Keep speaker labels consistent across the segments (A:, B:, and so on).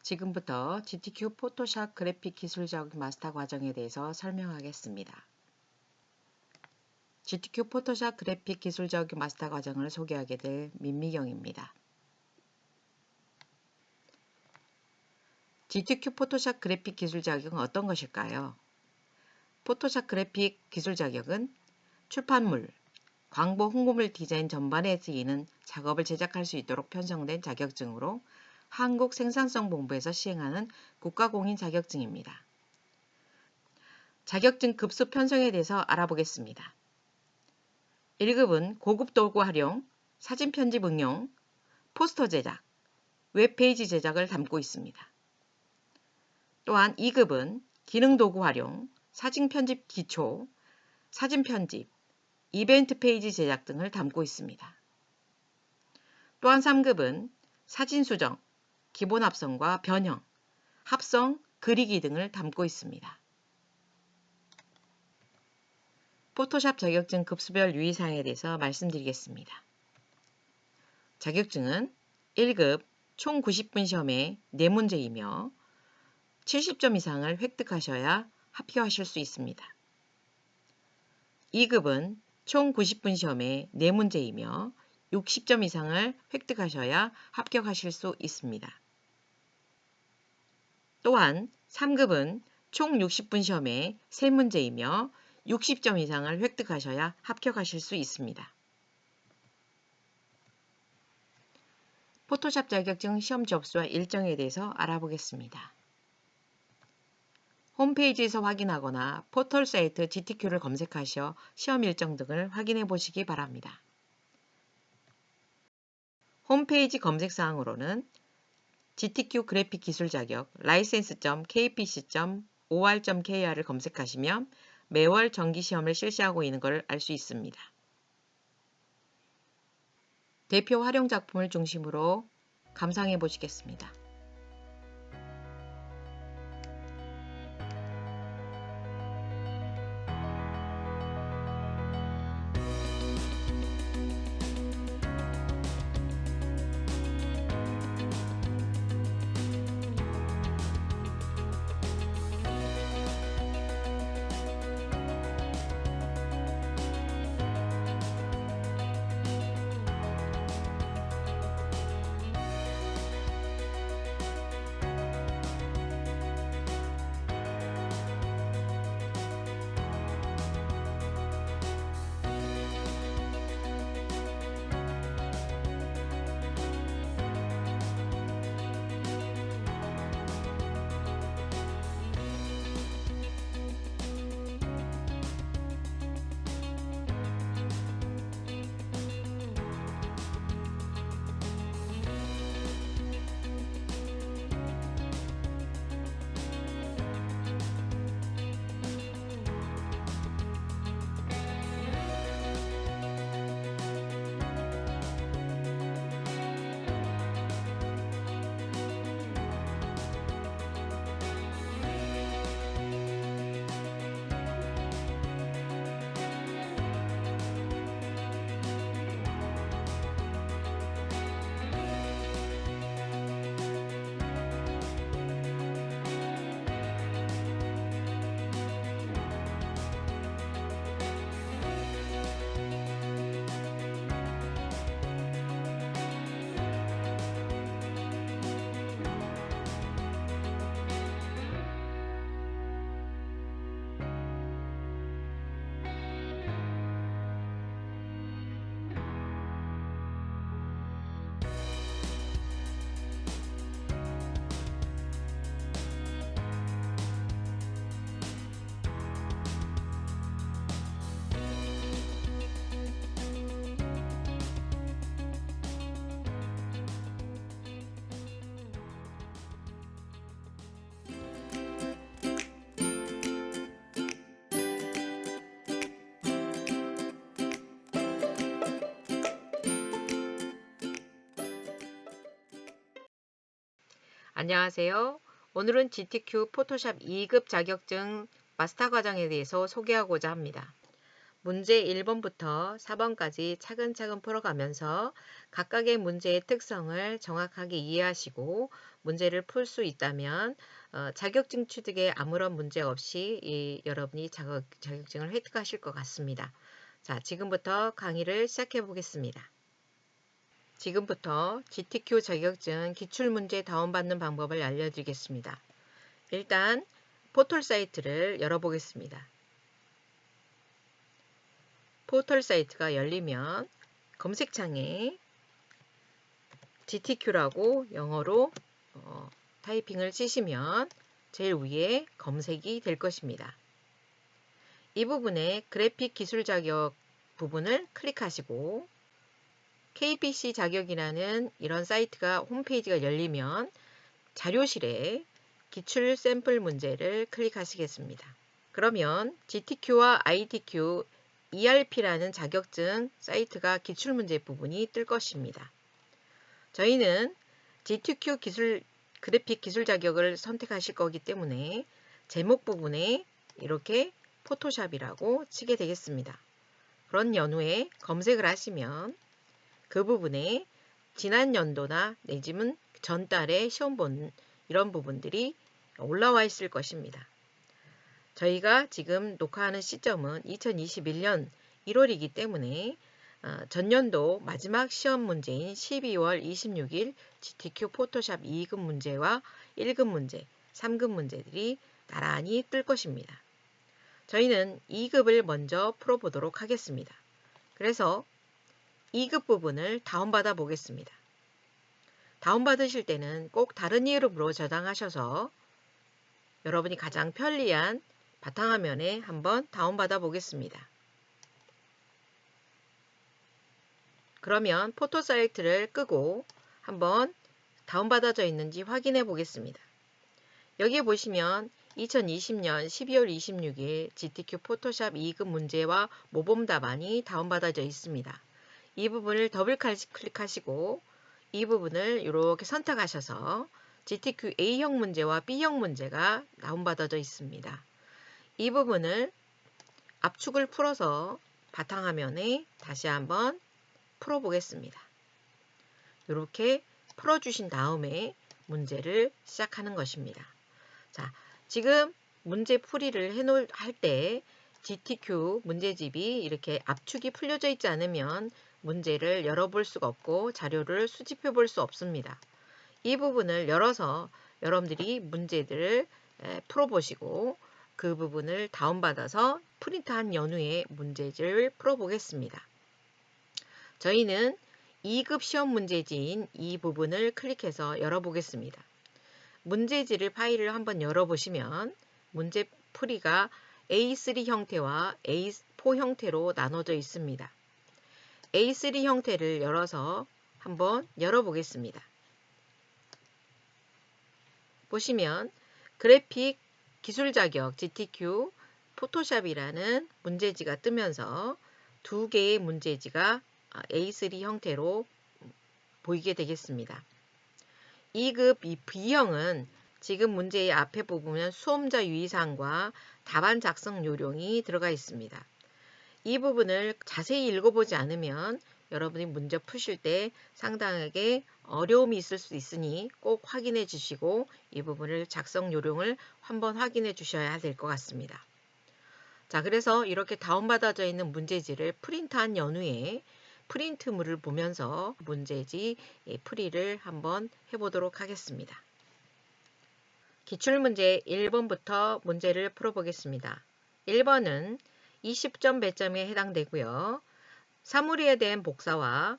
A: 지금부터 GTQ 포토샵 그래픽 기술 자격 마스터 과정에 대해서 설명하겠습니다. GTQ 포토샵 그래픽 기술 자격 마스터 과정을 소개하게 될 민미경입니다. GTQ 포토샵 그래픽 기술 자격은 어떤 것일까요? 포토샵 그래픽 기술 자격은 출판물, 광고 홍보물 디자인 전반에 쓰이는 작업을 제작할 수 있도록 편성된 자격증으로 한국생산성본부에서 시행하는 국가공인 자격증입니다. 자격증 급수 편성에 대해서 알아보겠습니다. 1급은 고급 도구 활용, 사진 편집 응용, 포스터 제작, 웹페이지 제작을 담고 있습니다. 또한 2급은 기능 도구 활용, 사진 편집 기초, 사진 편집, 이벤트 페이지 제작 등을 담고 있습니다. 또한 3급은 사진 수정, 기본 합성과 변형, 합성, 그리기 등을 담고 있습니다. 포토샵 자격증 급수별 유의사항에 대해서 말씀드리겠습니다. 자격증은 1급 총 90분 시험에 4문제이며 70점 이상을 획득하셔야 합격하실 수 있습니다. 2급은 총 90분 시험에 4문제이며 60점 이상을 획득하셔야 합격하실 수 있습니다. 또한 3급은 총 60분 시험에 3문제이며 60점 이상을 획득하셔야 합격하실 수 있습니다. 포토샵 자격증 시험 접수와 일정에 대해서 알아보겠습니다. 홈페이지에서 확인하거나 포털 사이트 GTQ를 검색하셔 시험 일정 등을 확인해 보시기 바랍니다. 홈페이지 검색사항으로는 GTQ 그래픽 기술 자격 license.kpc.or.kr을 검색하시면 매월 정기 시험을 실시하고 있는 것을 알 수 있습니다. 대표 활용 작품을 중심으로 감상해 보시겠습니다. 안녕하세요. 오늘은 GTQ 포토샵 2급 자격증 마스터 과정에 대해서 소개하고자 합니다. 문제 1번부터 4번까지 차근차근 풀어가면서 각각의 문제의 특성을 정확하게 이해하시고 문제를 풀 수 있다면 자격증 취득에 아무런 문제 없이 여러분이 자격증을 획득하실 것 같습니다. 자, 지금부터 강의를 시작해 보겠습니다. 지금부터 GTQ 자격증 기출문제 다운받는 방법을 알려드리겠습니다. 일단 포털 사이트를 열어보겠습니다. 포털 사이트가 열리면 검색창에 GTQ라고 영어로 타이핑을 치시면 제일 위에 검색이 될 것입니다. 이 부분에 그래픽 기술 자격 부분을 클릭하시고 KBC 자격이라는 이런 사이트가 홈페이지가 열리면 자료실에 기출 샘플 문제를 클릭하시겠습니다. 그러면 GTQ와 ITQ ERP라는 자격증 사이트가 기출문제 부분이 뜰 것입니다. 저희는 GTQ 그래픽 기술 자격을 선택하실 거기 때문에 제목 부분에 이렇게 포토샵이라고 치게 되겠습니다. 그런 연후에 검색을 하시면 그 부분에 지난 연도나 내지는 전달의 시험 본 이런 부분들이 올라와 있을 것입니다. 저희가 지금 녹화하는 시점은 2021년 1월이기 때문에 전년도 마지막 시험 문제인 12월 26일 GTQ 포토샵 2급 문제와 1급 문제, 3급 문제들이 나란히 뜰 것입니다. 저희는 2급을 먼저 풀어보도록 하겠습니다. 그래서 2급 부분을 다운받아 보겠습니다. 다운받으실 때는 꼭 다른 이름으로 저장하셔서 여러분이 가장 편리한 바탕화면에 한번 다운받아 보겠습니다. 그러면 포토 사이트를 끄고 한번 다운받아져 있는지 확인해 보겠습니다. 여기 보시면 2020년 12월 26일 GTQ 포토샵 2급 문제와 모범 답안이 다운받아져 있습니다. 이 부분을 더블 클릭하시고 이 부분을 이렇게 선택하셔서 GTQ A형 문제와 B형 문제가 다운받아져 있습니다. 이 부분을 압축을 풀어서 바탕화면에 다시 한번 풀어보겠습니다. 이렇게 풀어주신 다음에 문제를 시작하는 것입니다. 자, 지금 문제 풀이를 할 때 GTQ 문제집이 이렇게 압축이 풀려져 있지 않으면 문제를 열어볼 수가 없고 자료를 수집해 볼 수 없습니다. 이 부분을 열어서 여러분들이 문제들을 풀어보시고 그 부분을 다운받아서 프린트한 연후에 문제집을 풀어보겠습니다. 저희는 2급 시험 문제지인 이 부분을 클릭해서 열어보겠습니다. 문제지를 파일을 한번 열어보시면 문제 풀이가 A3 형태와 A4 형태로 나눠져 있습니다. A3 형태를 열어서 한번 열어보겠습니다. 보시면 그래픽 기술 자격 GTQ 포토샵이라는 문제지가 뜨면서 두 개의 문제지가 A3 형태로 보이게 되겠습니다. 2급 B형은 지금 문제의 앞에 보면 수험자 유의사항과 답안 작성 요령이 들어가 있습니다. 이 부분을 자세히 읽어보지 않으면 여러분이 문제 푸실 때 상당하게 어려움이 있을 수 있으니 꼭 확인해 주시고 이 부분을 작성 요령을 한번 확인해 주셔야 될 것 같습니다. 자, 그래서 이렇게 다운받아져 있는 문제지를 프린트한 연후에 프린트물을 보면서 문제지 풀이를 한번 해보도록 하겠습니다. 기출문제 1번부터 문제를 풀어보겠습니다. 1번은 20점 배점에 해당되고요. 사물에 대한 복사와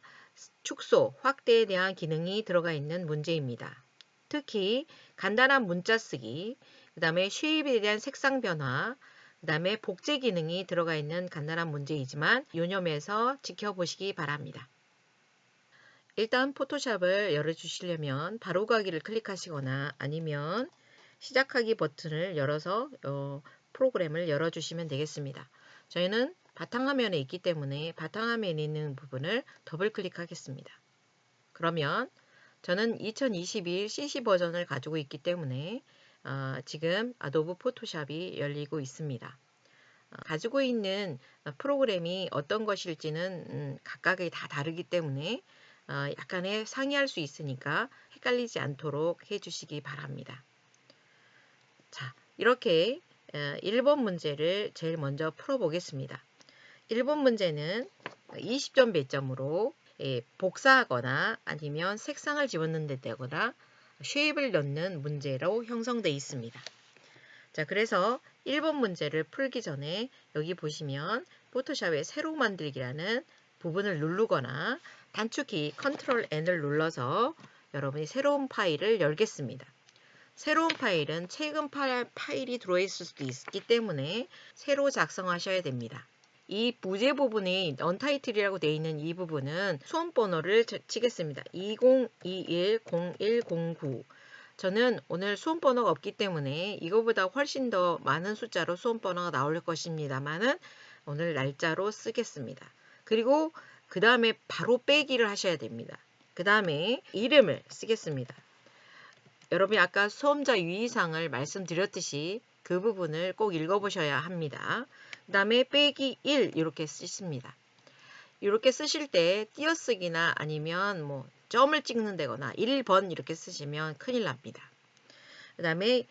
A: 축소, 확대에 대한 기능이 들어가 있는 문제입니다. 특히 간단한 문자 쓰기, 그 다음에 쉐입에 대한 색상 변화, 그 다음에 복제 기능이 들어가 있는 간단한 문제이지만 유념해서 지켜보시기 바랍니다. 일단 포토샵을 열어주시려면 바로가기를 클릭하시거나 아니면 시작하기 버튼을 열어서 프로그램을 열어주시면 되겠습니다. 저희는 바탕화면에 있기 때문에 바탕화면에 있는 부분을 더블 클릭하겠습니다. 그러면 저는 2021 CC 버전을 가지고 있기 때문에 지금 아도브 포토샵이 열리고 있습니다. 가지고 있는 프로그램이 어떤 것일지는 각각이 다 다르기 때문에 약간의 상이할 수 있으니까 헷갈리지 않도록 해주시기 바랍니다. 자, 이렇게 1번 문제를 제일 먼저 풀어보겠습니다. 1번 문제는 20점 배점으로 복사하거나 아니면 색상을 집어넣는다거나 쉐입을 넣는 문제로 형성되어 있습니다. 자, 그래서 1번 문제를 풀기 전에 여기 보시면 포토샵의 새로 만들기라는 부분을 누르거나 단축키 컨트롤 N을 눌러서 여러분이 새로운 파일을 열겠습니다. 새로운 파일은 최근 파일이 들어있을 수도 있기 때문에 새로 작성하셔야 됩니다. 이 부제 부분이 언타이틀이라고 되어 있는 이 부분은 수험 번호를 치겠습니다. 2021-0109. 저는 오늘 수험 번호가 없기 때문에 이거보다 훨씬 더 많은 숫자로 수험 번호가 나올 것입니다만은 오늘 날짜로 쓰겠습니다. 그리고 그 다음에 바로 빼기를 하셔야 됩니다. 그 다음에 이름을 쓰겠습니다. 여러분이 아까 수험자 유의사항을 말씀드렸듯이 그 부분을 꼭 읽어보셔야 합니다. 그 다음에 빼기 1 이렇게 쓰십니다. 이렇게 쓰실 때 띄어쓰기나 아니면 뭐 점을 찍는 데거나 1번 이렇게 쓰시면 큰일 납니다. 그 다음에 이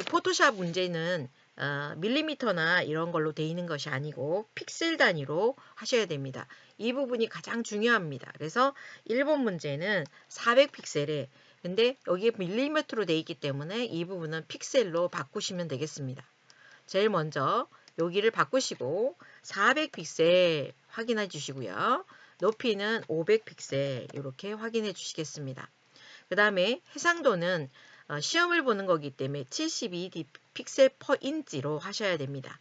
A: 포토샵 문제는 밀리미터나 이런 걸로 되어 있는 것이 아니고 픽셀 단위로 하셔야 됩니다. 이 부분이 가장 중요합니다. 그래서 1번 문제는 400픽셀에 근데 여기에 밀리미터로 되어 있기 때문에 이 부분은 픽셀로 바꾸시면 되겠습니다. 제일 먼저 여기를 바꾸시고 400픽셀 확인해 주시고요. 높이는 500픽셀 이렇게 확인해 주시겠습니다. 그 다음에 해상도는 시험을 보는 거기 때문에 72 픽셀 퍼 인치로 하셔야 됩니다.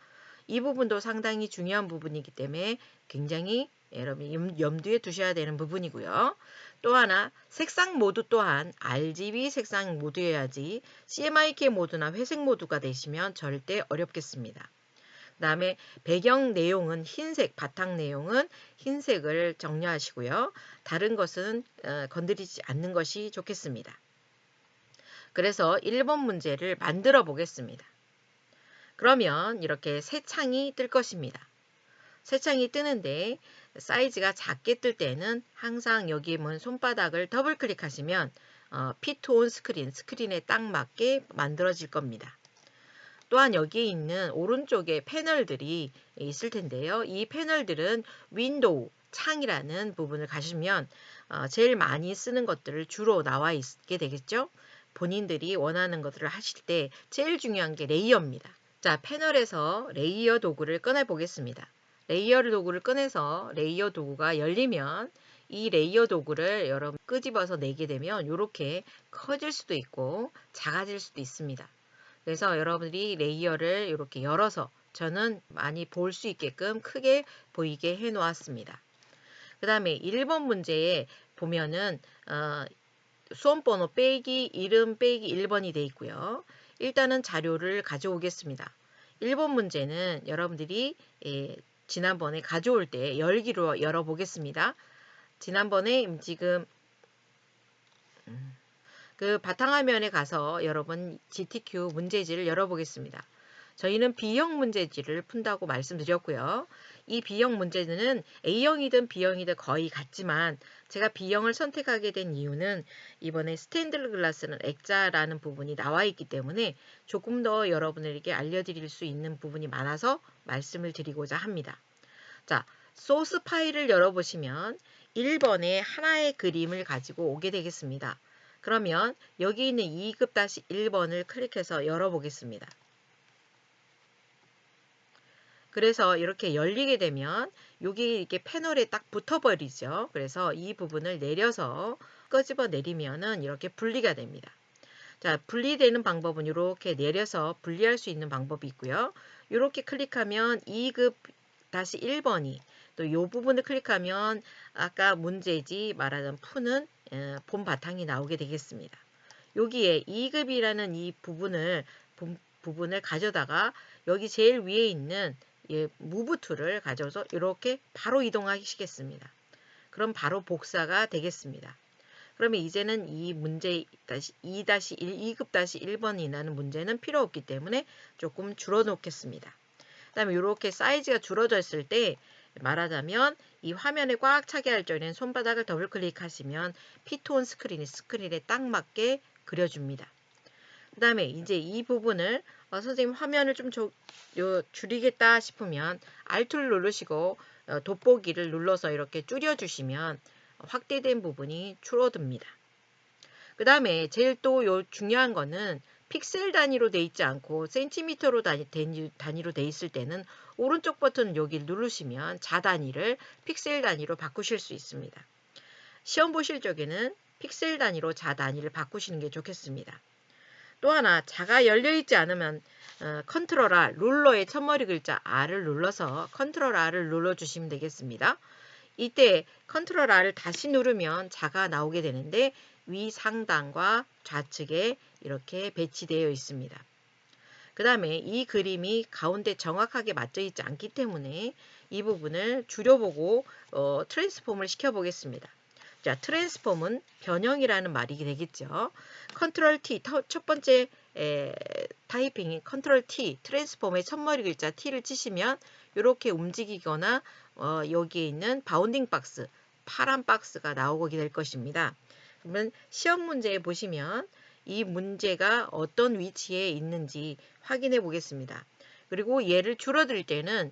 A: 이 부분도 상당히 중요한 부분이기 때문에 굉장히 여러분이 염두에 두셔야 되는 부분이고요. 또 하나 색상 모드 또한 RGB 색상 모드여야지 CMYK 모드나 회색 모드가 되시면 절대 어렵겠습니다. 그 다음에 배경 내용은 흰색, 바탕 내용은 흰색을 정리하시고요. 다른 것은 건드리지 않는 것이 좋겠습니다. 그래서 1번 문제를 만들어 보겠습니다. 그러면 이렇게 새 창이 뜰 것입니다. 새 창이 뜨는데 사이즈가 작게 뜰 때는 항상 여기 있는 손바닥을 더블 클릭하시면 피트 온 스크린에 딱 맞게 만들어질 겁니다. 또한 여기에 있는 오른쪽에 패널들이 있을 텐데요. 이 패널들은 윈도우, 창이라는 부분을 가시면 제일 많이 쓰는 것들을 주로 나와 있게 되겠죠. 본인들이 원하는 것들을 하실 때 제일 중요한 게 레이어입니다. 자, 패널에서 레이어 도구를 꺼내 보겠습니다. 레이어 도구를 꺼내서 레이어 도구가 열리면 이 레이어 도구를 여러분 끄집어서 내게 되면 이렇게 커질 수도 있고 작아질 수도 있습니다. 그래서 여러분들이 레이어를 이렇게 열어서 저는 많이 볼 수 있게끔 크게 보이게 해 놓았습니다. 그 다음에 1번 문제에 보면은 수험번호 빼기 이름 빼기 1번이 되어 있고요. 일단은 자료를 가져오겠습니다. 1번 문제는 여러분들이 지난번에 가져올 때 열기로 열어보겠습니다. 지난번에 지금 그 바탕화면에 가서 여러분 GTQ 문제지를 열어보겠습니다. 저희는 B형 문제지를 푼다고 말씀드렸고요. 이 B형 문제는 A형이든 B형이든 거의 같지만 제가 B형을 선택하게 된 이유는 이번에 스테인드 글라스는 액자라는 부분이 나와 있기 때문에 조금 더 여러분에게 알려드릴 수 있는 부분이 많아서 말씀을 드리고자 합니다. 자, 소스 파일을 열어보시면 1번에 하나의 그림을 가지고 오게 되겠습니다. 그러면 여기 있는 2급-1번을 클릭해서 열어보겠습니다. 그래서 이렇게 열리게 되면 여기 이렇게 패널에 딱 붙어버리죠. 그래서 이 부분을 내려서 끄집어 내리면은 이렇게 분리가 됩니다. 자, 분리되는 방법은 이렇게 내려서 분리할 수 있는 방법이 있고요. 이렇게 클릭하면 2급-1번이 또 이 부분을 클릭하면 아까 문제지 말하던 푸는 본 바탕이 나오게 되겠습니다. 여기에 2급이라는 이 부분을 가져다가 여기 제일 위에 있는 무브 툴을 가져서 이렇게 바로 이동하시겠습니다. 그럼 바로 복사가 되겠습니다. 그러면 이제는 이 문제 2-1, 2급-1번이라는 문제는 필요 없기 때문에 조금 줄여 놓겠습니다. 그다음에 이렇게 사이즈가 줄어졌을 때 말하자면 이 화면에 꽉 차게 할 적에는 손바닥을 더블 클릭하시면 피톤 스크린에 딱 맞게 그려줍니다. 그 다음에 이제 이 부분을 선생님 화면을 좀 줄이겠다 싶으면 Alt를 누르시고 돋보기를 눌러서 이렇게 줄여주시면 확대된 부분이 줄어듭니다. 그 다음에 제일 또 중요한 거는 픽셀 단위로 돼 있지 않고 센티미터로 단위로 돼 있을 때는 오른쪽 버튼 여기를 누르시면 자 단위를 픽셀 단위로 바꾸실 수 있습니다. 시험 보실 적에는 픽셀 단위로 자 단위를 바꾸시는 게 좋겠습니다. 또 하나 자가 열려있지 않으면 컨트롤 R, 룰러의 첫머리 글자 R을 눌러서 컨트롤 R을 눌러주시면 되겠습니다. 이때 컨트롤 R을 다시 누르면 자가 나오게 되는데 위 상단과 좌측에 이렇게 배치되어 있습니다. 그 다음에 이 그림이 가운데 정확하게 맞져 있지 않기 때문에 이 부분을 줄여보고 트랜스폼을 시켜보겠습니다. 자, 트랜스폼은 변형이라는 말이 되겠죠. 컨트롤 T, 첫 번째 타이핑인 컨트롤 T, 트랜스폼의 첫머리 글자 T를 치시면 이렇게 움직이거나 여기에 있는 바운딩 박스, 파란 박스가 나오게 될 것입니다. 그러면 시험 문제에 보시면 이 문제가 어떤 위치에 있는지 확인해 보겠습니다. 그리고 얘를 줄어들 때는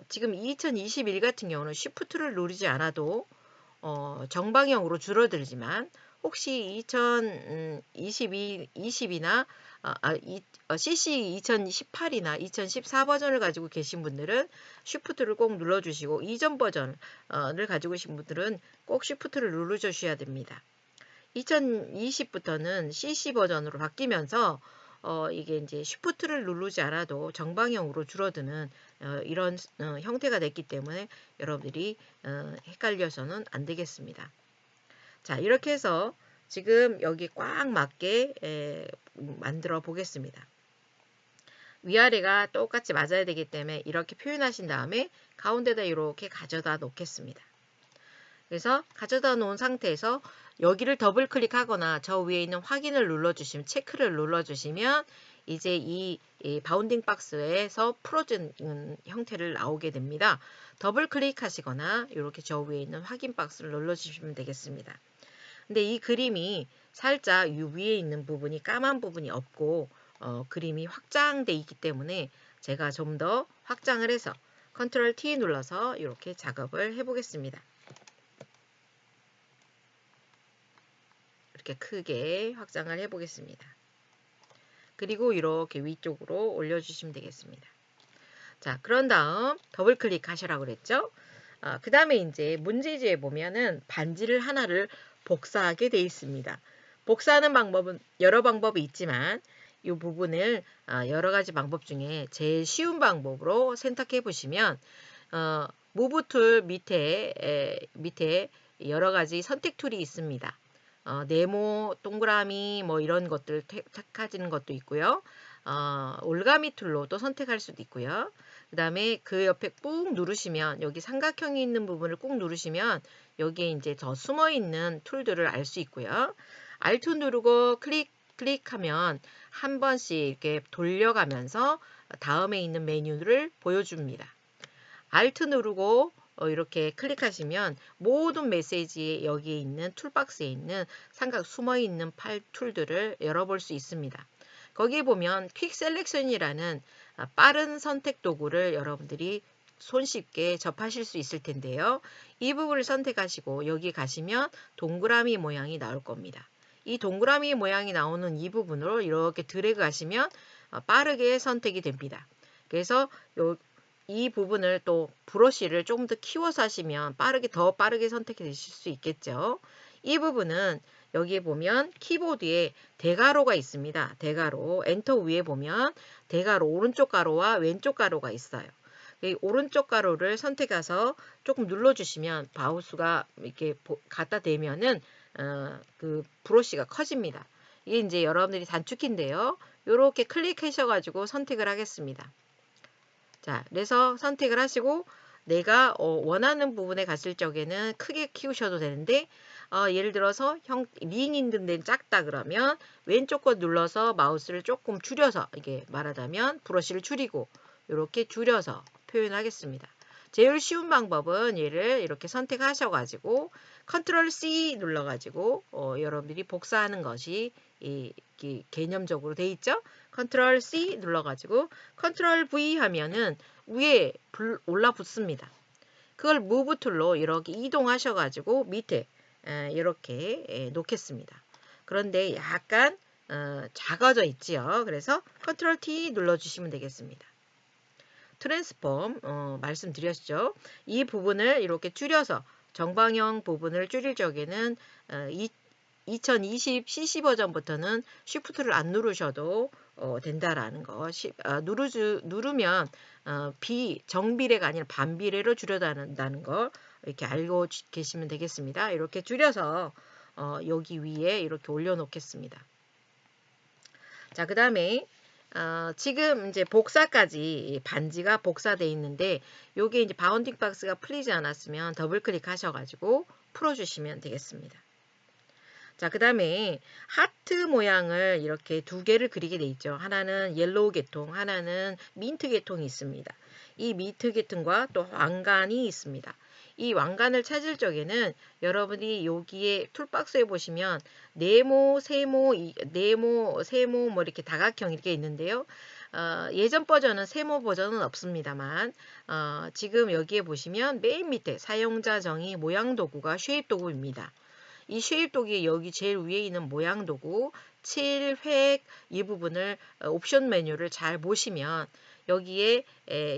A: 지금 2021 같은 경우는 Shift를 누르지 않아도 정방향으로 줄어들지만 혹시 2020이나 CC 2018이나 2014 버전을 가지고 계신 분들은 Shift를 꼭 눌러주시고 이전 버전을 가지고 계신 분들은 꼭 Shift를 눌러주셔야 됩니다. 2020부터는 CC 버전으로 바뀌면서 이게 이제 Shift를 누르지 않아도 정방향으로 줄어드는 이런 형태가 됐기 때문에 여러분들이 헷갈려서는 안 되겠습니다. 자, 이렇게 해서 지금 여기 꽉 맞게 만들어 보겠습니다. 위아래가 똑같이 맞아야 되기 때문에 이렇게 표현하신 다음에 가운데다 이렇게 가져다 놓겠습니다. 그래서 가져다 놓은 상태에서 여기를 더블 클릭하거나 저 위에 있는 확인을 눌러주시면 체크를 눌러주시면 이제 이 바운딩 박스에서 풀어진 형태를 나오게 됩니다. 더블 클릭하시거나 이렇게 저 위에 있는 확인 박스를 눌러주시면 되겠습니다. 근데 이 그림이 살짝 이 위에 있는 부분이 까만 부분이 없고 그림이 확장돼 있기 때문에 제가 좀 더 확장을 해서 컨트롤 T 눌러서 이렇게 작업을 해보겠습니다. 이렇게 크게 확장을 해보겠습니다. 그리고 이렇게 위쪽으로 올려주시면 되겠습니다. 자, 그런 다음 더블 클릭하시라고 그랬죠? 그 다음에 이제 문제지에 보면은 반지를 하나를 복사하게 되어 있습니다. 복사하는 방법은 여러 방법이 있지만 이 부분을 여러 가지 방법 중에 제일 쉬운 방법으로 선택해 보시면 무브 툴 밑에 여러 가지 선택 툴이 있습니다. 네모, 동그라미 뭐 이런 것들 택하시는 것도 있고요. 올가미 툴로도 선택할 수도 있고요. 그 다음에 그 옆에 꾹 누르시면 여기 삼각형이 있는 부분을 꾹 누르시면 여기에 이제 더 숨어 있는 툴들을 알 수 있고요. Alt 누르고 클릭하면 한 번씩 이렇게 돌려가면서 다음에 있는 메뉴를 보여줍니다. Alt 누르고 이렇게 클릭하시면 모든 메시지에 여기에 있는 툴박스에 있는 숨어 있는 파일 툴들을 열어볼 수 있습니다. 거기에 보면 퀵 셀렉션이라는 빠른 선택 도구를 여러분들이 손쉽게 접하실 수 있을 텐데요. 이 부분을 선택하시고 여기 가시면 동그라미 모양이 나올 겁니다. 이 동그라미 모양이 나오는 이 부분으로 이렇게 드래그 하시면 빠르게 선택이 됩니다. 그래서 이 부분을 또 브러쉬를 조금 더 키워서 하시면 더 빠르게 선택해 주실 수 있겠죠. 이 부분은 여기에 보면 키보드에 대가로가 있습니다. 대가로 엔터 위에 보면 대가로 오른쪽 가로와 왼쪽 가로가 있어요. 이 오른쪽 가로를 선택해서 조금 눌러주시면 마우스가 이렇게 갖다 대면은 그 브러쉬가 커집니다. 이게 이제 여러분들이 단축키인데요. 이렇게 클릭하셔가지고 선택을 하겠습니다. 자, 그래서 선택을 하시고 내가 원하는 부분에 갔을 적에는 크게 키우셔도 되는데 예를 들어서 링 있는 데는 작다 그러면 왼쪽 거 눌러서 마우스를 조금 줄여서 이게 말하자면 브러쉬를 줄이고 이렇게 줄여서 표현하겠습니다. 제일 쉬운 방법은 얘를 이렇게 선택하셔가지고 컨트롤 C 눌러가지고 여러분들이 복사하는 것이 이 개념적으로 돼 있죠. 컨트롤 C 눌러가지고 컨트롤 V 하면은 위에 올라 붙습니다. 그걸 무브 툴로 이렇게 이동하셔가지고 밑에 이렇게 놓겠습니다. 그런데 약간 작아져 있지요. 그래서 컨트롤 T 눌러주시면 되겠습니다. 트랜스폼 말씀드렸죠. 이 부분을 이렇게 줄여서 정방형 부분을 줄일 적에는 2020 CC 버전부터는 Shift를 안 누르셔도 된다라는 거. 누르면 정비례가 아니라 반비례로 줄여다는다는 거 이렇게 알고 계시면 되겠습니다. 이렇게 줄여서 여기 위에 이렇게 올려놓겠습니다. 자, 그 다음에 지금 이제 복사까지 반지가 복사되어 있는데 요게 이제 바운딩 박스가 풀리지 않았으면 더블 클릭하셔가지고 풀어주시면 되겠습니다. 자, 그 다음에 하트 모양을 이렇게 두 개를 그리게 돼 있죠. 하나는 옐로우 계통, 하나는 민트 계통이 있습니다. 이 민트 계통과 또 왕관이 있습니다. 이 왕관을 찾을 적에는 여러분이 여기에 툴박스에 보시면 네모, 세모, 뭐 이렇게 다각형 이렇게 있는데요. 예전 버전은 세모 버전은 없습니다만 지금 여기에 보시면 맨 밑에 사용자 정의 모양 도구가 쉐입 도구입니다. 이 쉐입 도구의 여기 제일 위에 있는 모양 도구 7, 획 이 부분을 옵션 메뉴를 잘 보시면 여기에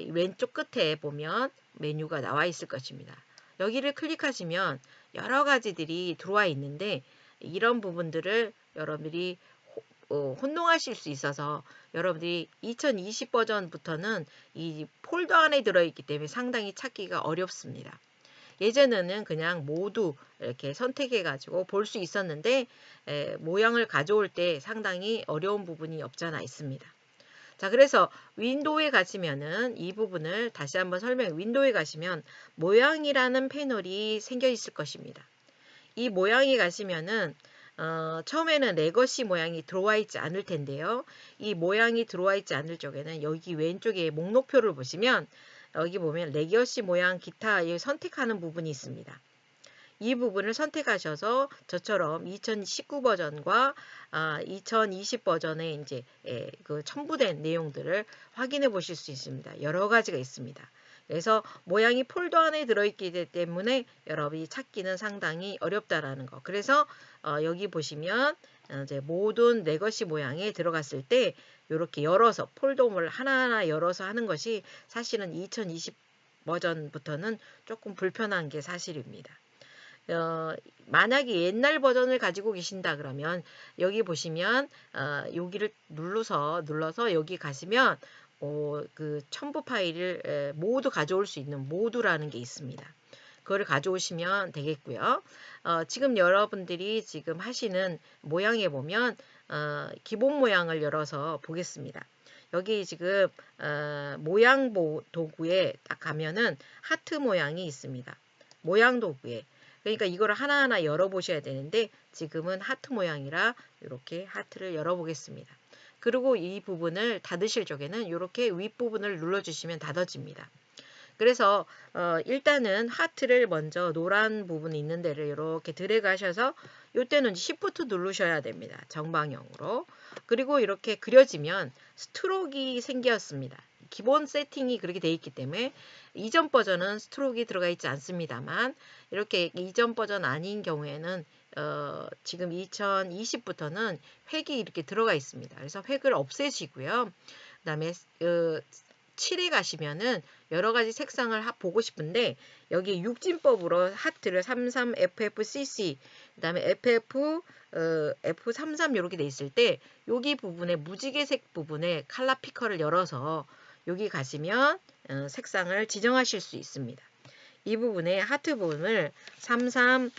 A: 왼쪽 끝에 보면 메뉴가 나와 있을 것입니다. 여기를 클릭하시면 여러 가지들이 들어와 있는데 이런 부분들을 여러분들이 혼동하실 수 있어서 여러분들이 2020 버전부터는 이 폴더 안에 들어있기 때문에 상당히 찾기가 어렵습니다. 예전에는 그냥 모두 이렇게 선택해 가지고 볼 수 있었는데 모양을 가져올 때 상당히 어려운 부분이 없잖아 있습니다. 자, 그래서 윈도우에 가시면은 이 부분을 다시 한번 윈도우에 가시면 모양이라는 패널이 생겨 있을 것입니다. 이 모양에 가시면은 처음에는 레거시 모양이 들어와 있지 않을 텐데요. 이 모양이 들어와 있지 않을 쪽에는 여기 왼쪽에 목록표를 보시면 여기 보면 레거시 모양 기타 선택하는 부분이 있습니다. 이 부분을 선택하셔서 저처럼 2019 버전과 2020 버전의 이제 그 첨부된 내용들을 확인해 보실 수 있습니다. 여러 가지가 있습니다. 그래서 모양이 폴더 안에 들어있기 때문에 여러분이 찾기는 상당히 어렵다라는 거. 그래서 여기 보시면 이제 모든 레거시 모양에 들어갔을 때 이렇게 열어서 폴더를 하나하나 열어서 하는 것이 사실은 2020 버전부터는 조금 불편한 게 사실입니다. 만약에 옛날 버전을 가지고 계신다 그러면 여기 보시면 여기를 눌러서 여기 가시면 그 첨부 파일을 모두 가져올 수 있는 모두라는 게 있습니다. 그거를 가져오시면 되겠고요. 지금 여러분들이 지금 하시는 모양에 보면 기본 모양을 열어서 보겠습니다. 여기 지금 모양 도구에 딱 가면은 하트 모양이 있습니다. 모양 도구에. 그러니까 이걸 하나하나 열어보셔야 되는데 지금은 하트 모양이라 이렇게 하트를 열어보겠습니다. 그리고 이 부분을 닫으실 적에는 이렇게 윗부분을 눌러주시면 닫아집니다. 그래서 일단은 하트를 먼저 노란 부분이 있는 데를 이렇게 드래그 하셔서 이때는 Shift 누르셔야 됩니다. 정방향으로. 그리고 이렇게 그려지면 스트로크가 생겼습니다. 기본 세팅이 그렇게 돼 있기 때문에 이전 버전은 스트로크가 들어가 있지 않습니다만 이렇게 이전 버전 아닌 경우에는 지금 2020부터는 획이 이렇게 들어가 있습니다. 그래서 획을 없애시고요. 그 다음에 7에 가시면은 여러 가지 색상을 보고 싶은데 여기 육진법으로 하트를 33FFCC 그 다음에 F33 이렇게 돼 있을 때 여기 부분에 무지개색 부분에 칼라 피커를 열어서 여기 가시면 색상을 지정하실 수 있습니다. 이 부분에 하트 부분을 33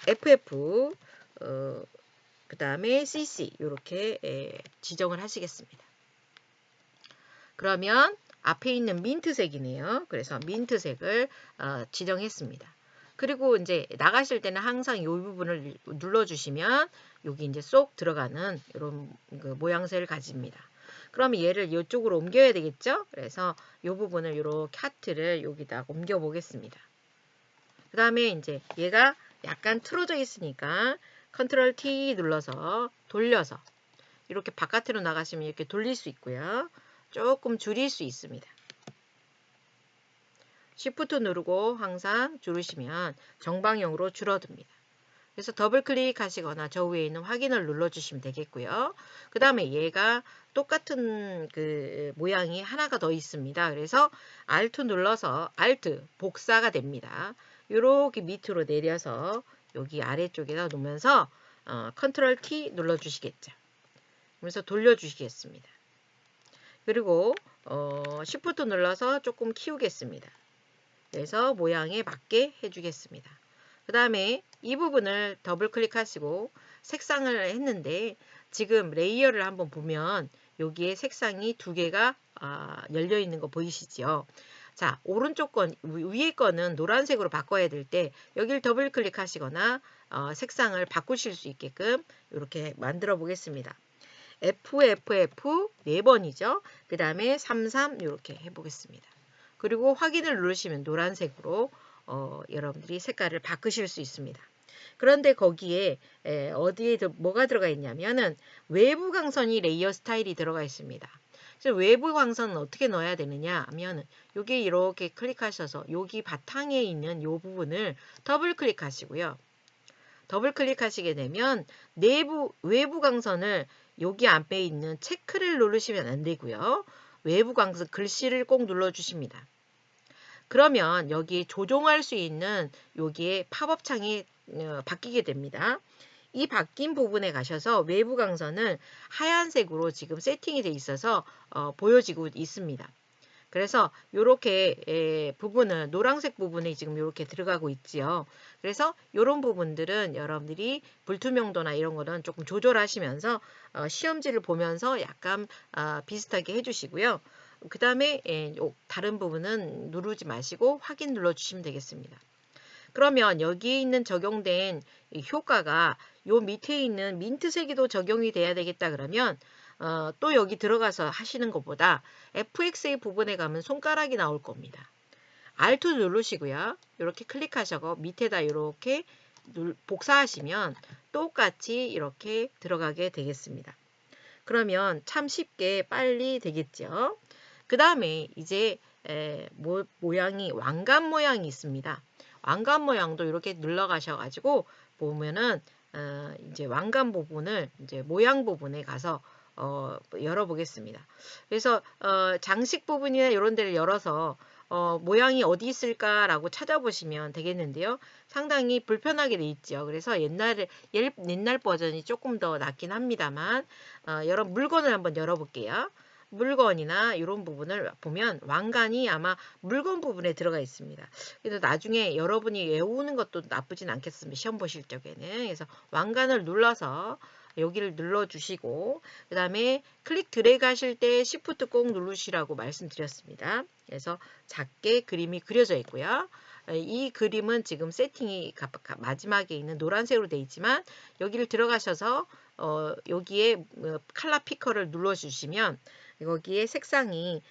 A: FF 그 다음에 CC 이렇게 지정을 하시겠습니다. 그러면 앞에 있는 민트색이네요. 그래서 민트색을 지정했습니다. 그리고 이제 나가실 때는 항상 이 부분을 눌러주시면 여기 이제 쏙 들어가는 이런 그 모양새를 가집니다. 그러면 얘를 이쪽으로 옮겨야 되겠죠? 그래서 이 부분을 이렇게 하트를 여기다 옮겨 보겠습니다. 그 다음에 이제 얘가 약간 틀어져 있으니까 컨트롤 T 눌러서 돌려서 이렇게 바깥으로 나가시면 이렇게 돌릴 수 있고요. 조금 줄일 수 있습니다. Shift 누르고 항상 줄이시면 정방향으로 줄어듭니다. 그래서 더블 클릭하시거나 저 위에 있는 확인을 눌러주시면 되겠고요. 그 다음에 얘가 똑같은 그 모양이 하나가 더 있습니다. 그래서 Alt 눌러서 Alt 복사가 됩니다. 이렇게 밑으로 내려서 여기 아래쪽에다 놓으면서 컨트롤 T 눌러주시겠죠. 그래서 돌려주시겠습니다. 그리고 Shift 눌러서 조금 키우겠습니다. 그래서 모양에 맞게 해주겠습니다. 그 다음에 이 부분을 더블 클릭하시고 색상을 했는데 지금 레이어를 한번 보면 여기에 색상이 두 개가 열려 있는 거 보이시죠? 자, 오른쪽 건 위에 거는 노란색으로 바꿔야 될 때 여기를 더블 클릭하시거나 색상을 바꾸실 수 있게끔 이렇게 만들어 보겠습니다. FFF 4번이죠. 그 다음에 33 이렇게 해보겠습니다. 그리고 확인을 누르시면 노란색으로 여러분들이 색깔을 바꾸실 수 있습니다. 그런데 거기에 어디에 뭐가 들어가 있냐면은 외부 광선이 레이어 스타일이 들어가 있습니다. 그래서 외부 광선은 어떻게 넣어야 되느냐 하면은 여기 이렇게 클릭하셔서 여기 바탕에 있는 이 부분을 더블 클릭하시고요. 더블 클릭하시게 되면 외부 광선을 여기 앞에 있는 체크를 누르시면 안 되고요. 외부 광선 글씨를 꼭 눌러주십니다. 그러면 여기 조정할 수 있는 여기에 팝업 창이 바뀌게 됩니다. 이 바뀐 부분에 가셔서 외부 광선을 하얀색으로 지금 세팅이 되어 있어서 보여지고 있습니다. 그래서 이렇게 부분은 노란색 부분이 지금 이렇게 들어가고 있지요. 그래서 이런 부분들은 여러분들이 불투명도나 이런 거는 조금 조절하시면서 시험지를 보면서 약간 비슷하게 해주시고요. 그 다음에 다른 부분은 누르지 마시고 확인 눌러주시면 되겠습니다. 그러면 여기에 있는 적용된 효과가 요 밑에 있는 민트색이도 적용이 돼야 되겠다 그러면 또 여기 들어가서 하시는 것보다 FX의 부분에 가면 손가락이 나올 겁니다. Alt 누르시고요. 이렇게 클릭하셔서 밑에다 이렇게 복사하시면 똑같이 이렇게 들어가게 되겠습니다. 그러면 참 쉽게 빨리 되겠죠. 그 다음에 이제 모양이 왕관 모양이 있습니다. 왕관 모양도 이렇게 눌러 가셔가지고 보면은 이제 왕관 부분을 이제 모양 부분에 가서 열어보겠습니다. 그래서 장식 부분이나 이런 데를 열어서 모양이 어디 있을까라고 찾아보시면 되겠는데요. 상당히 불편하게 돼 있죠. 그래서 옛날 버전이 조금 더 낫긴 합니다만 여러 물건을 한번 열어볼게요. 물건이나 이런 부분을 보면 왕관이 아마 물건 부분에 들어가 있습니다. 그래서 나중에 여러분이 외우는 것도 나쁘진 않겠습니다. 시험 보실 적에는. 그래서 왕관을 눌러서 여기를 눌러주시고 그 다음에 클릭 드래그 하실 때 Shift 꼭 누르시라고 말씀드렸습니다. 그래서 작게 그림이 그려져 있고요. 이 그림은 지금 세팅이 마지막에 있는 노란색으로 되어 있지만 여기를 들어가셔서 여기에 컬러 피커를 눌러주시면 여기에 색상이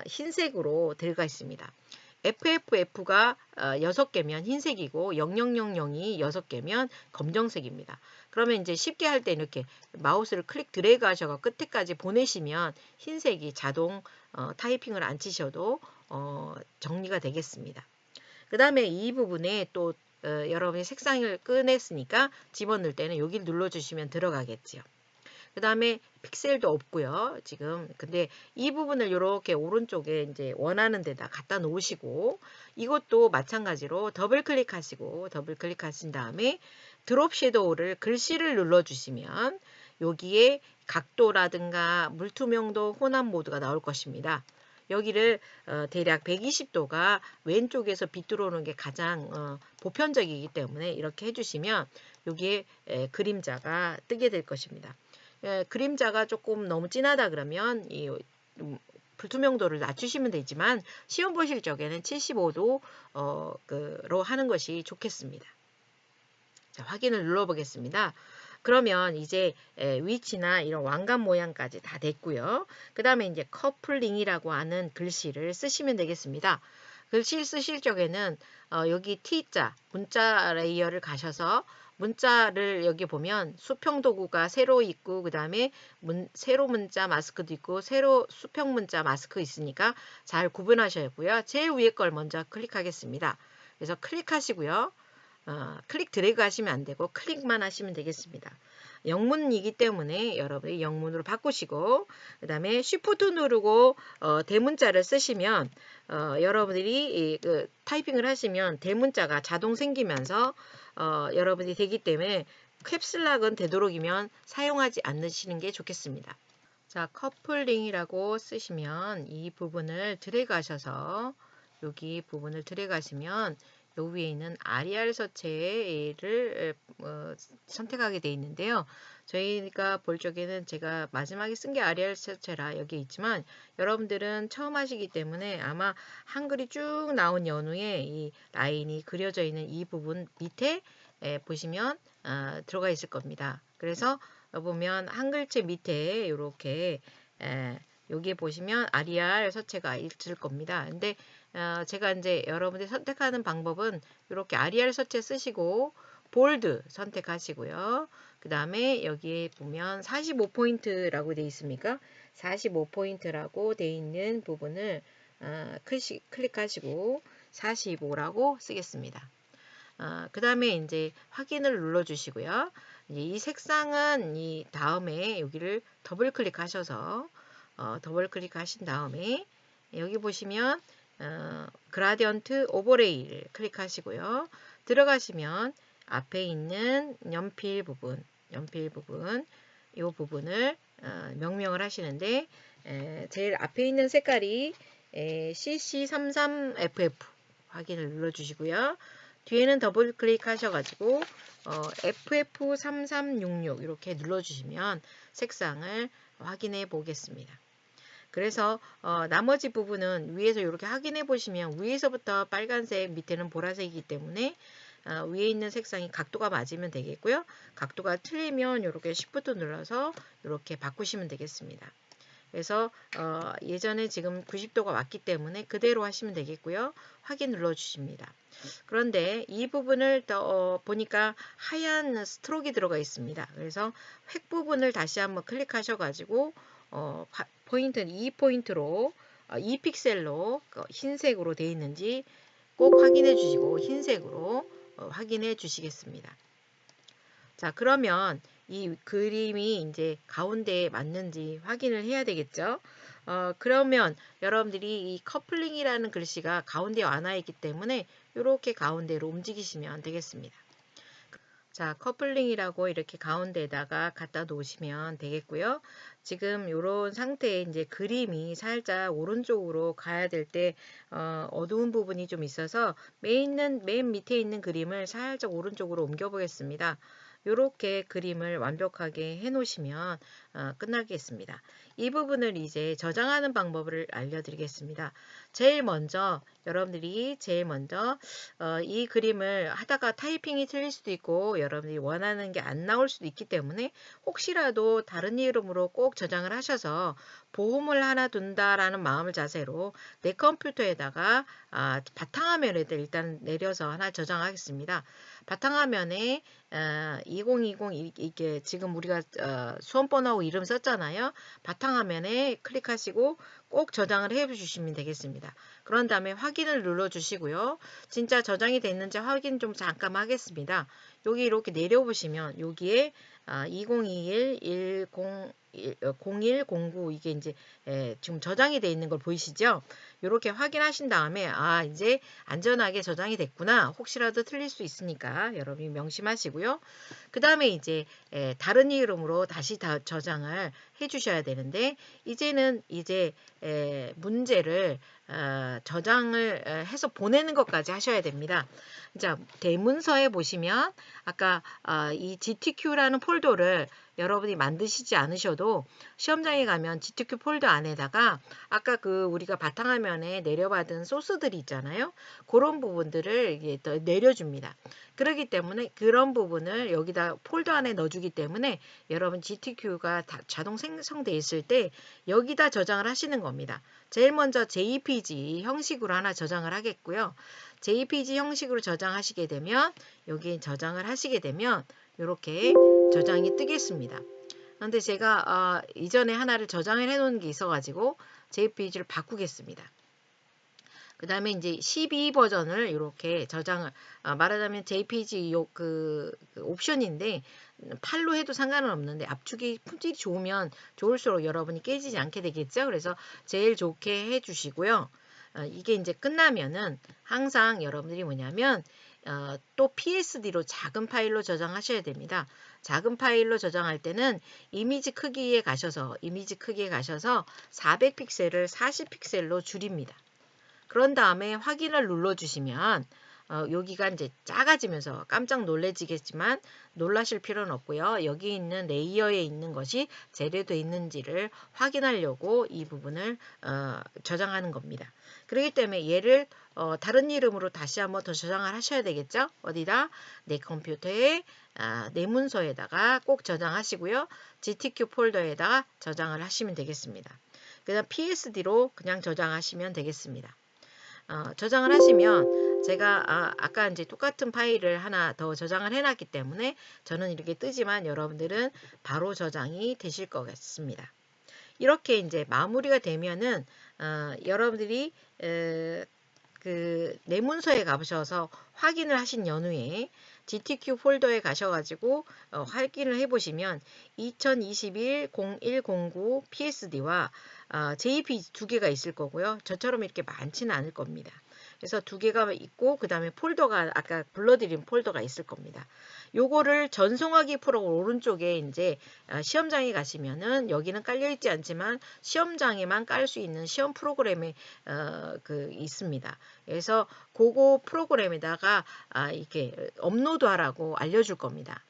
A: 흰색으로 들어가 있습니다. FFF가 6개면 흰색이고 0000이 6개면 검정색입니다. 그러면 이제 쉽게 할 때 이렇게 마우스를 클릭 드래그 하셔서 끝에까지 보내시면 흰색이 자동 타이핑을 안 치셔도 정리가 되겠습니다. 그 다음에 이 부분에 또 여러분이 색상을 꺼냈으니까 집어넣을 때는 여기를 눌러주시면 들어가겠지요. 그 다음에 픽셀도 없고요. 지금 근데 이 부분을 이렇게 오른쪽에 이제 원하는 데다 갖다 놓으시고 이것도 마찬가지로 더블 클릭하시고 더블 클릭하신 다음에 드롭 섀도우를 글씨를 눌러주시면 여기에 각도라든가 물투명도 혼합 모드가 나올 것입니다. 여기를 대략 120도가 왼쪽에서 빛 들어오는 게 가장 보편적이기 때문에 이렇게 해주시면 여기에 그림자가 뜨게 될 것입니다. 그림자가 조금 너무 진하다 그러면 이 불투명도를 낮추시면 되지만 시험 보실 적에는 75도로 하는 것이 좋겠습니다. 자, 확인을 눌러보겠습니다. 그러면 이제 위치나 이런 왕관 모양까지 다 됐고요. 그 다음에 이제 커플링이라고 하는 글씨를 쓰시면 되겠습니다. 글씨 쓰실 적에는 여기 T자 문자 레이어를 가셔서 문자를 여기 보면 수평 도구가 세로 있고 그 다음에 세로 문자 마스크도 있고 세로 수평 문자 마스크 있으니까 잘 구분하셔야고요. 제일 위에 걸 먼저 클릭하겠습니다. 그래서 클릭하시고요. 클릭 드래그 하시면 안 되고 클릭만 하시면 되겠습니다. 영문이기 때문에 여러분이 영문으로 바꾸시고 그 다음에 Shift 누르고 대문자를 쓰시면 여러분들이 타이핑을 하시면 대문자가 자동 생기면서 여러분이 되기 때문에 캡슬락은 되도록이면 사용하지 않으시는 게 좋겠습니다. 자, 커플링이라고 쓰시면 이 부분을 드래그 하셔서 여기 부분을 드래그 하시면 요 위에 있는 RER 서체를 선택하게 되어 있는데요. 저희가 볼 적에는 제가 마지막에 쓴 게 RER 서체라 여기 있지만 여러분들은 처음 하시기 때문에 아마 한글이 쭉 나온 연후에 이 라인이 그려져 있는 이 부분 밑에 보시면 들어가 있을 겁니다. 그래서 보면 한글체 밑에 이렇게 여기에 보시면 RER 서체가 있을 겁니다. 근데 제가 이제 여러분들이 선택하는 방법은 이렇게 RER 서체 쓰시고 볼드 선택하시고요. 그 다음에 여기에 보면 45포인트라고 되어 있습니까? 45포인트라고 되어 있는 부분을 클릭하시고 45라고 쓰겠습니다. 그 다음에 이제 확인을 눌러주시고요. 이 색상은 이 다음에 여기를 더블 클릭하셔서 더블 클릭하신 다음에 여기 보시면 그라디언트 오버레이를 클릭하시고요. 들어가시면 앞에 있는 연필 부분 이 부분을 명명을 하시는데 제일 앞에 있는 색깔이 CC33FF 확인을 눌러주시고요. 뒤에는 더블 클릭하셔가지고 FF3366 이렇게 눌러주시면 색상을 확인해 보겠습니다. 그래서 나머지 부분은 위에서 이렇게 확인해 보시면 위에서부터 빨간색 밑에는 보라색이기 때문에 위에 있는 색상이 각도가 맞으면 되겠고요. 각도가 틀리면 이렇게 Shift 눌러서 이렇게 바꾸시면 되겠습니다. 그래서 예전에 지금 90도가 왔기 때문에 그대로 하시면 되겠고요. 확인 눌러주십니다. 그런데 이 부분을 보니까 하얀 스트로크가 들어가 있습니다. 그래서 획 부분을 다시 한번 클릭하셔가지고 포인트 2포인트로 2픽셀로 흰색으로 되어 있는지 꼭 확인해 주시고 흰색으로 확인해 주시겠습니다. 자, 그러면 이 그림이 이제 가운데에 맞는지 확인을 해야 되겠죠. 그러면 여러분들이 이 커플링이라는 글씨가 가운데에 완화 있기 때문에 이렇게 가운데로 움직이시면 되겠습니다. 자, 커플링이라고 이렇게 가운데에다가 갖다 놓으시면 되겠고요. 지금 이런 상태에 이제 그림이 살짝 오른쪽으로 가야 될 때 어두운 부분이 좀 있어서 맨 밑에 있는 그림을 살짝 오른쪽으로 옮겨 보겠습니다. 이렇게 그림을 완벽하게 해 놓으시면 끝나겠습니다. 이 부분을 이제 저장하는 방법을 알려드리겠습니다. 여러분들이 제일 먼저 이 그림을 하다가 타이핑이 틀릴 수도 있고 여러분들이 원하는 게 안 나올 수도 있기 때문에 혹시라도 다른 이름으로 꼭 저장을 하셔서 보험을 하나 둔다라는 마음을 자세로 내 컴퓨터에다가 바탕화면에 일단 내려서 하나 저장하겠습니다. 바탕화면에 2020 이게 지금 우리가 수험번호하고 이름 썼잖아요. 바탕화면에 클릭하시고 꼭 저장을 해 주시면 되겠습니다. 그런 다음에 확인을 눌러 주시고요. 진짜 저장이 됐는지 확인 좀 잠깐 하겠습니다. 여기 이렇게 내려보시면 여기에 2021 0109 이게 이제 지금 저장이 되어 있는 걸 보이시죠? 이렇게 확인하신 다음에 이제 안전하게 저장이 됐구나. 혹시라도 틀릴 수 있으니까 여러분이 명심하시고요. 그 다음에 이제 다른 이름으로 다시 저장을 해 주셔야 되는데 이제는 문제를 저장을 해서 보내는 것까지 하셔야 됩니다. 자, 대문서에 보시면 아까 이 GTQ라는 폴더를 여러분이 만드시지 않으셔도 시험장에 가면 GTQ 폴더 안에다가 아까 그 우리가 바탕화면에 내려받은 소스들이 있잖아요. 그런 부분들을 이게 더 내려줍니다. 그렇기 때문에 그런 부분을 여기다 폴더 안에 넣어주기 때문에 여러분 GTQ가 자동 생성돼 있을 때 여기다 저장을 하시는 겁니다. 제일 먼저 JPG 형식으로 하나 저장을 하겠고요. JPG 형식으로 저장하시게 되면 여기 저장을 하시게 되면 이렇게 저장이 뜨겠습니다. 그런데 제가 이전에 하나를 저장을 해 놓은 게 있어 가지고 JPG를 바꾸겠습니다. 그 다음에 이제 12 버전을 이렇게 저장을 말하자면 JPG 그 옵션인데 팔로 해도 상관은 없는데 압축이 품질이 좋으면 좋을수록 여러분이 깨지지 않게 되겠죠. 그래서 제일 좋게 해주시고요. 이게 이제 끝나면은 항상 여러분들이 뭐냐면 또 PSD로 작은 파일로 저장하셔야 됩니다. 작은 파일로 저장할 때는 이미지 크기에 가셔서 400픽셀을 40픽셀로 줄입니다. 그런 다음에 확인을 눌러주시면 여기가 이제 작아지면서 깜짝 놀라지겠지만 놀라실 필요는 없고요. 여기 있는 레이어에 있는 것이 제대로 있는지를 확인하려고 이 부분을 저장하는 겁니다. 그렇기 때문에 얘를 다른 이름으로 다시 한번 더 저장을 하셔야 되겠죠. 어디다? 내 컴퓨터에 내 문서에다가 꼭 저장하시고요. GTQ 폴더에다가 저장을 하시면 되겠습니다. 그다음 PSD로 그냥 저장하시면 되겠습니다. 저장을 하시면 제가 아까 이제 똑같은 파일을 하나 더 저장을 해놨기 때문에 저는 이렇게 뜨지만 여러분들은 바로 저장이 되실 것 같습니다. 이렇게 이제 마무리가 되면은 여러분들이 그 내 문서에 가셔서 확인을 하신 연후에 GTQ 폴더에 가셔가지고 확인을 해보시면 2021-0109 PSD와 JPG 두 개가 있을 거고요. 저처럼 이렇게 많지는 않을 겁니다. 그래서 두 개가 있고 그 다음에 폴더가 아까 불러드린 폴더가 있을 겁니다. 요거를 전송하기 프로그램 오른쪽에 이제 시험장에 가시면은 여기는 깔려 있지 않지만 시험장에만 깔 수 있는 시험 프로그램이 있습니다. 그래서 그거 프로그램에다가 이렇게 업로드하라고 알려줄 겁니다.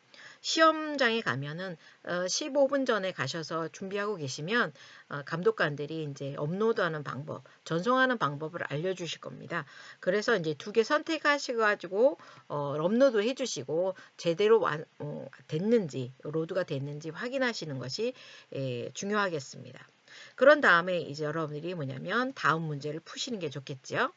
A: 시험장에 가면은 15분 전에 가셔서 준비하고 계시면 감독관들이 이제 업로드하는 방법, 전송하는 방법을 알려주실 겁니다. 그래서 이제 두 개 선택하셔가지고 업로드 해주시고 제대로 됐는지, 로드가 됐는지 확인하시는 것이 중요하겠습니다. 그런 다음에 이제 여러분들이 뭐냐면 다음 문제를 푸시는 게 좋겠죠.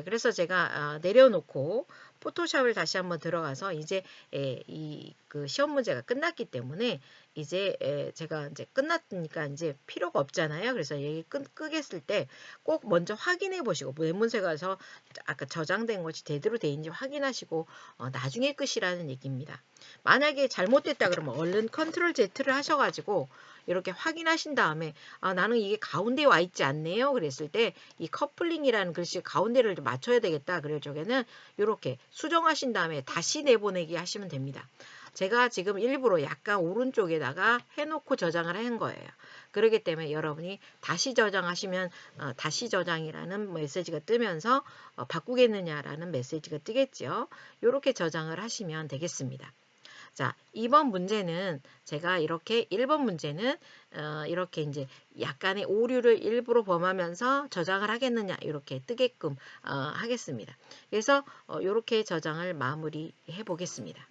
A: 그래서 제가 내려놓고 포토샵을 다시 한번 들어가서 이제 이 그 시험 문제가 끝났기 때문에 이제 제가 이제 끝났으니까 이제 필요가 없잖아요. 그래서 얘기 끄겠을 때 꼭 먼저 확인해 보시고 웹문서에 가서 아까 저장된 것이 제대로 돼 있는지 확인하시고 나중에 끄시라는 얘기입니다. 만약에 잘못됐다 그러면 얼른 컨트롤 Z를 하셔가지고 이렇게 확인하신 다음에 나는 이게 가운데에 와 있지 않네요. 그랬을 때 이 커플링이라는 글씨 가운데를 좀 맞춰야 되겠다. 그럴 적에는 이렇게 수정하신 다음에 다시 내보내기 하시면 됩니다. 제가 지금 일부러 약간 오른쪽에다가 해놓고 저장을 한 거예요. 그렇기 때문에 여러분이 다시 저장하시면 다시 저장이라는 메시지가 뜨면서 바꾸겠느냐라는 메시지가 뜨겠죠. 이렇게 저장을 하시면 되겠습니다. 자, 2번 문제는 제가 이렇게 1번 문제는 이렇게 이제 약간의 오류를 일부러 범하면서 저장을 하겠느냐 이렇게 뜨게끔 하겠습니다. 그래서 이렇게 저장을 마무리해 보겠습니다.